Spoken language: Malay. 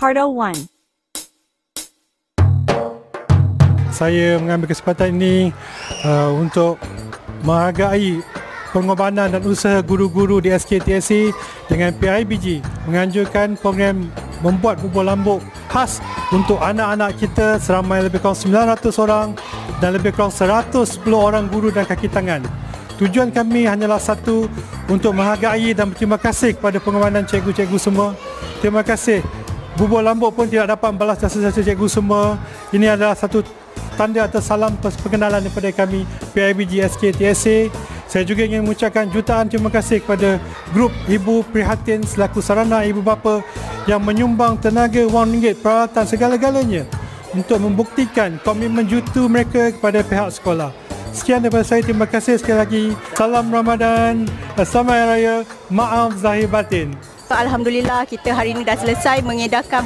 Part 1. Saya mengambil kesempatan ini untuk menghargai pengorbanan dan usaha guru-guru di SKTSA dengan PIBG menganjurkan program membuat bubur lambuk khas untuk anak-anak kita seramai lebih kurang 900 orang dan lebih kurang 110 orang guru dan kaki tangan. Tujuan kami hanyalah satu, untuk menghargai dan berterima kasih kepada pengorbanan cikgu-cikgu semua. Terima kasih. Bubur lambuk pun tidak dapat membalas jasa-jasa cikgu semua. Ini adalah satu tanda atau salam perkenalan daripada kami PIBG SKTSA. Saya juga ingin mengucapkan jutaan terima kasih kepada grup Ibu Prihatin selaku sarana ibu bapa yang menyumbang tenaga, wang ringgit, peralatan segala-galanya untuk membuktikan komitmen jutu mereka kepada pihak sekolah. Sekian daripada saya, terima kasih sekali lagi. Salam Ramadan, Selamat Hari Raya, maaf zahir batin. Alhamdulillah, kita hari ini dah selesai mengedarkan